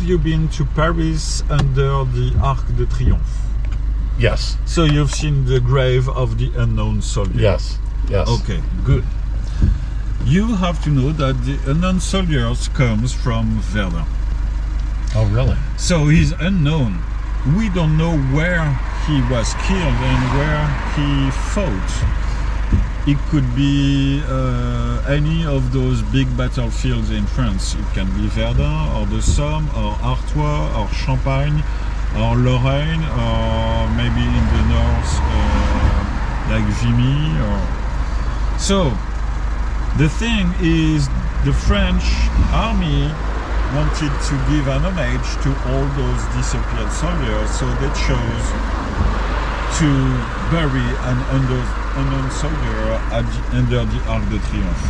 you been to Paris under the Arc de Triomphe? Yes. So you've seen the grave of the unknown soldier? Yes. Yes. Okay, good. You have to know that the unknown soldier comes from Verdun. Oh, really? So he's unknown. We don't know where he was killed and where he fought. It could be any of those big battlefields in France. It can be Verdun, or the Somme, or Artois, or Champagne, or Lorraine, or maybe in the north, like Vimy. So, the thing is, the French army wanted to give an homage to all those disappeared soldiers, so they chose to bury an unknown soldier under the Arc de Triomphe.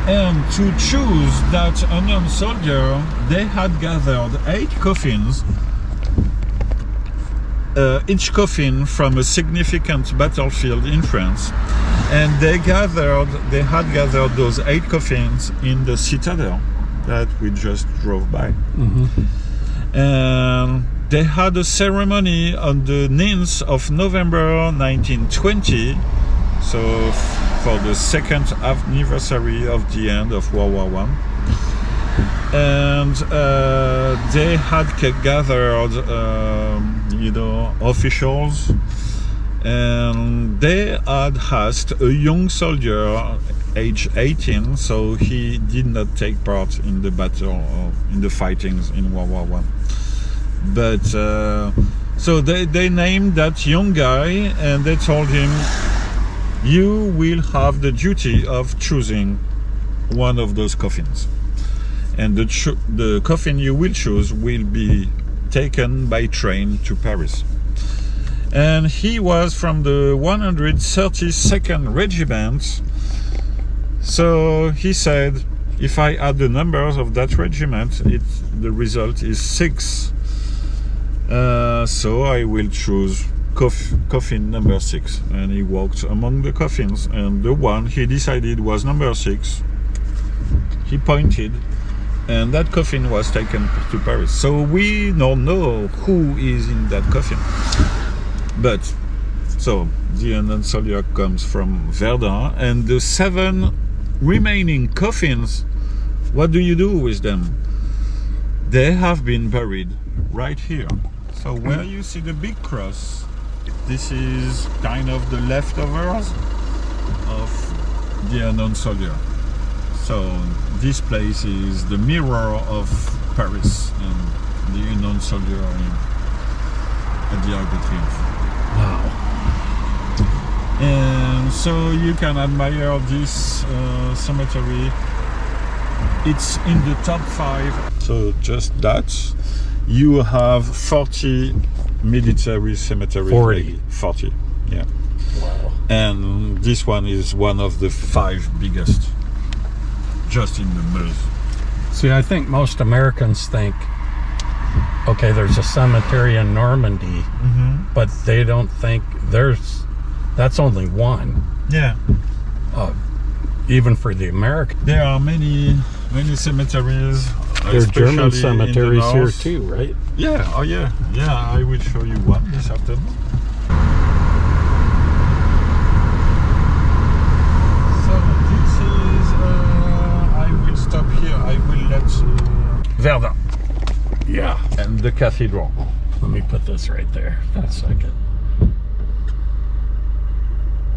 And to choose that unknown soldier, they had gathered 8 coffins, each coffin from a significant battlefield in France, and they had gathered those 8 coffins in the citadel that we just drove by. And they had a ceremony on the 9th of November 1920, so for the 2nd anniversary of the end of World War I. And they had gathered, officials, and they had asked a young soldier, age 18, so he did not take part in the battle or in the fightings in World War I. But so they named that young guy, and they told him, you will have the duty of choosing one of those coffins, and the coffin you will choose will be taken by train to Paris. And he was from the 132nd Regiment. So he said, if I add the numbers of that regiment, the result is 6. So I will choose coffin number 6. And he walked among the coffins, and the one he decided was number 6. He pointed, and that coffin was taken to Paris. So we don't know who is in that coffin. But, so, the unknown soldier comes from Verdun, and the 7 remaining coffins, what do you do with them? They have been buried right here. So where you see the big cross, this is kind of the leftovers of the unknown soldier. So this place is the mirror of Paris and the unknown soldier at the Arc de Triomphe. Wow. And so you can admire this cemetery. It's in the top 5. So just that. You have 40 military cemeteries. 40, yeah. Wow. And this one is one of the 5 biggest, just in the Meuse. See, I think most Americans think, okay, there's a cemetery in Normandy, but they don't think that's only one. Yeah. Even for the Americans. There are many cemeteries. There are German cemeteries the here too, right? Yeah, oh yeah. Yeah, I will show you one this afternoon. So this is, I will stop here. I will let Verdun. Yeah. And the cathedral. Let me put this right there for a second.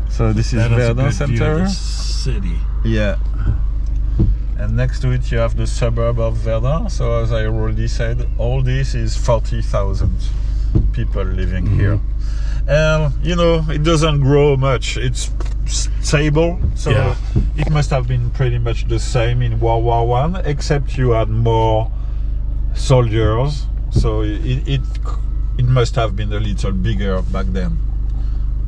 So this is Verdun Center. City. Yeah. And next to it you have the suburb of Verdun. So as I already said, all this is 40,000 people living here. And it doesn't grow much. It's stable. So it must have been pretty much the same in World War I, except you had more soldiers. So it must have been a little bigger back then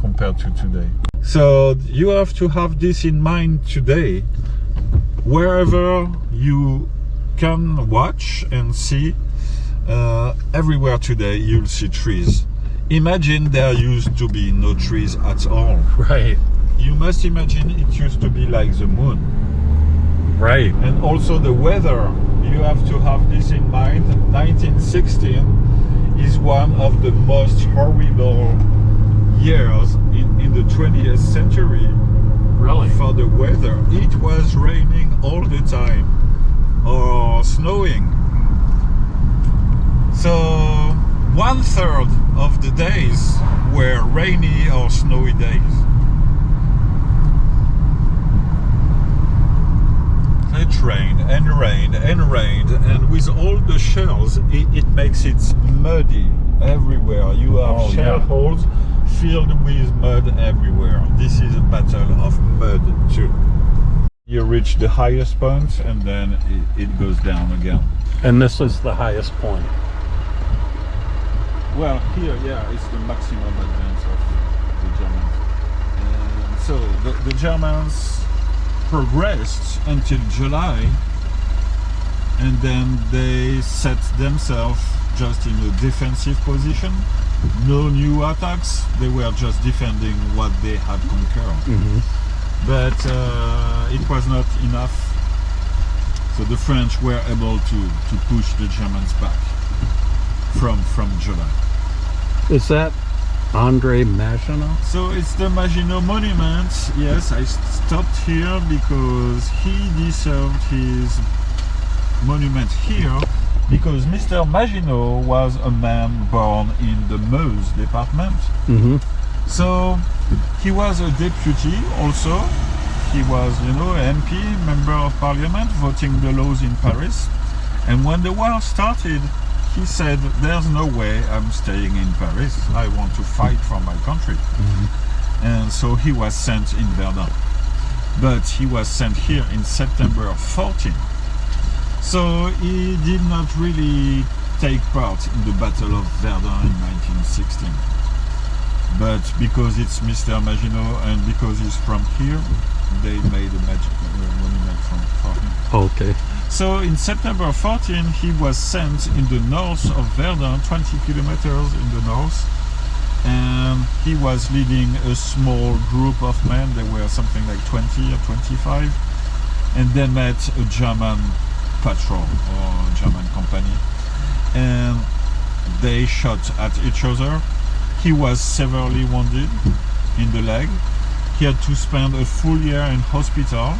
compared to today. So you have to have this in mind today. Wherever you can watch and see, everywhere today you'll see trees. Imagine there used to be no trees at all. Right. You must imagine it used to be like the moon. Right. And also the weather you have to have this in mind. 1916 is one of the most horrible years in the 20th century. Really? For the weather. It was raining all the time or snowing. So 1/3 of the days were rainy or snowy days. It rained and rained and rained, and with all the shells it makes it muddy everywhere. You have shell holes filled with mud everywhere. This is a battle of mud too. You reach the highest point and then it goes down again. And this is the highest point. Well, here, yeah, it's the maximum advance of the Germans. And so the Germans progressed until July, and then they set themselves just in a defensive position. No new attacks, they were just defending what they had conquered. But it was not enough, so the French were able to push the Germans back from July. Is that André Maginot? So it's the Maginot Monument. Yes, I stopped here because he deserved his monument here, because Mr. Maginot was a man born in the Meuse department. So he was a deputy also. He was, MP, member of parliament, voting the laws in Paris. And when the war started, he said, there's no way I'm staying in Paris. I want to fight for my country. And so he was sent in Verdun. But he was sent here in September 14. So he did not really take part in the Battle of Verdun in 1916. But because it's Mr. Maginot and because he's from here, they made a monument for him. Okay. So in September 14, he was sent in the north of Verdun, 20 kilometers in the north, and he was leading a small group of men. There were something like 20 or 25, and they met a German patrol or German company, and they shot at each other. He was severely wounded in the leg. He had to spend a full year in hospital,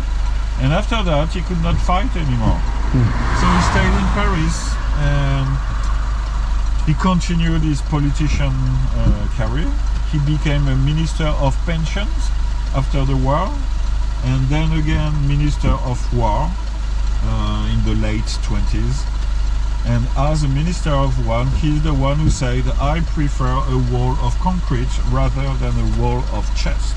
and after that he could not fight anymore. So he stayed in Paris and he continued his politician career. He became a minister of pensions after the war, and then again minister of war in the late 20s. And as a minister of war, he's the one who said, I prefer a wall of concrete rather than a wall of chest.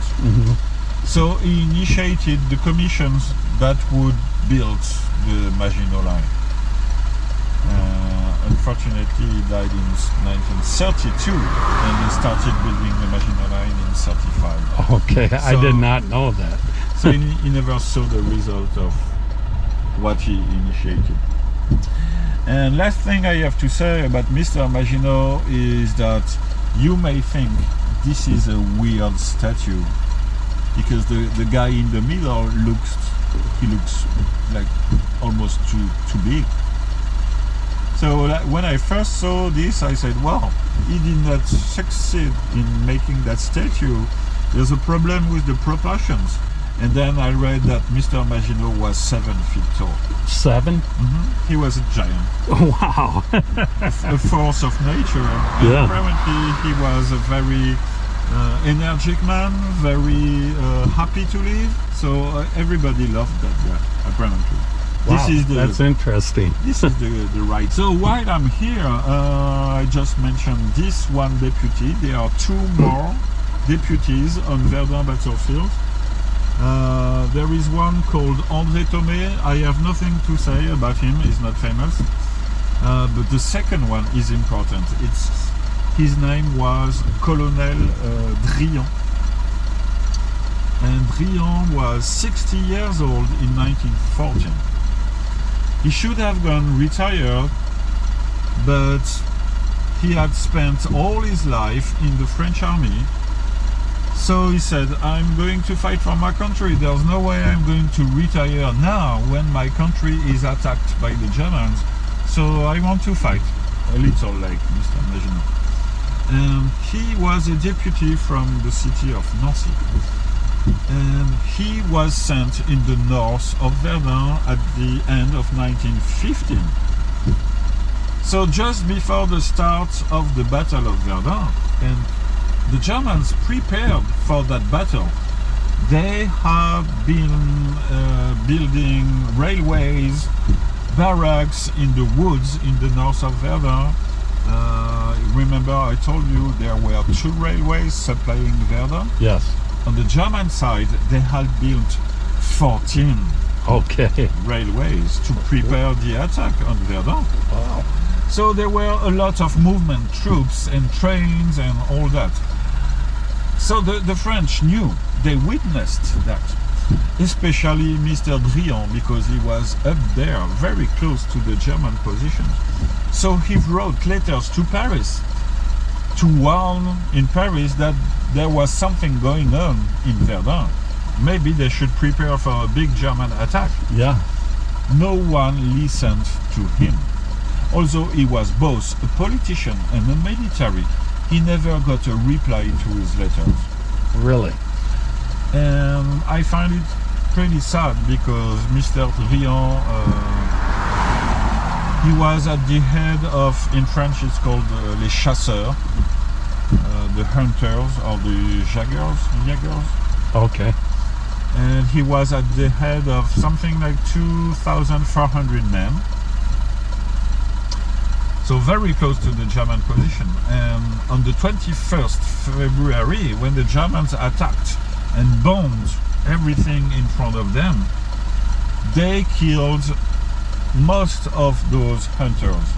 So he initiated the commissions that would build the Maginot Line. Unfortunately, he died in 1932, and he started building the Maginot Line in 1935. Okay, I did not know that. So he never saw the result of what he initiated. And last thing I have to say about Mr. Maginot is that you may think this is a weird statue, because the guy in the middle looks like almost too big. So when I first saw this, I said, wow, he did not succeed in making that statue. There's a problem with the proportions. And then I read that Mr. Maginot was 7 feet tall. 7? He was a giant. Wow. A force of nature. And apparently he was a very energetic man, very happy to live. So everybody loved that guy, apparently. Wow, that's interesting. This is the right. So while I'm here, I just mentioned this one deputy. There are 2 more deputies on Verdun battlefield. There is one called André Maginot. I have nothing to say about him, he's not famous. But the second one is important. His name was Colonel Drian. And Drian was 60 years old in 1914. He should have gone retired, but he had spent all his life in the French army. So he said, I'm going to fight for my country. There's no way I'm going to retire now when my country is attacked by the Germans. So I want to fight. A little like Mr. Maginot. And he was a deputy from the city of Nancy. And he was sent in the north of Verdun at the end of 1915. So just before the start of the Battle of Verdun, and the Germans prepared for that battle. They have been building railways, barracks in the woods in the north of Verdun. Remember I told you there were 2 railways supplying Verdun? Yes. On the German side, they had built 14 railways to prepare the attack on Verdun. Wow. So there were a lot of movement, troops and trains and all that. So the French knew, they witnessed that. Especially Mr. Drian, because he was up there, very close to the German positions. So he wrote letters to Paris to warn in Paris that there was something going on in Verdun. Maybe they should prepare for a big German attack. Yeah. No one listened to him. Although he was both a politician and a military, he never got a reply to his letters. Really? And I find it pretty sad because Mr. Drian, he was at the head of, in French it's called les chasseurs, the hunters or the jaggers. Okay. And he was at the head of something like 2,400 men. So very close to the German position. And on the 21st February, when the Germans attacked and bombed everything in front of them, they killed most of those hunters.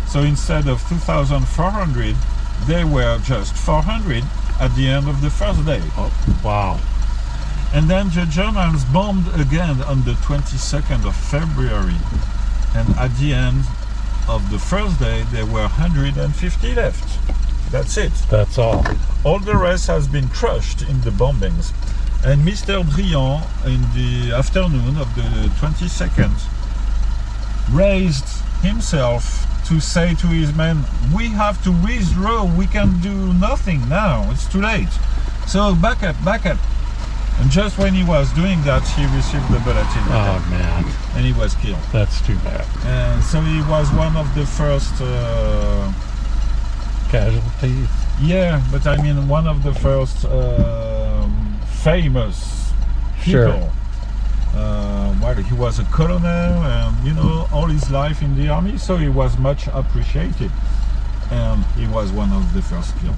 So instead of 2,400, they were just 400 at the end of the first day. Oh, wow. And then the Germans bombed again on the 22nd of February. And at the end of the first day, there were 150 left. That's it. That's all. All the rest has been crushed in the bombings. And Mr. Drian, in the afternoon of the 22nd, raised himself to say to his men, we have to withdraw, we can do nothing now, it's too late. So back up, back up. And just when he was doing that, he received the bulletin. Oh, man. And he was killed. That's too bad. And so he was one of the first... Casualties? Yeah, but I mean one of the first famous people. Sure. Well, he was a colonel and, you know, all his life in the army, so he was much appreciated. And he was one of the first killed.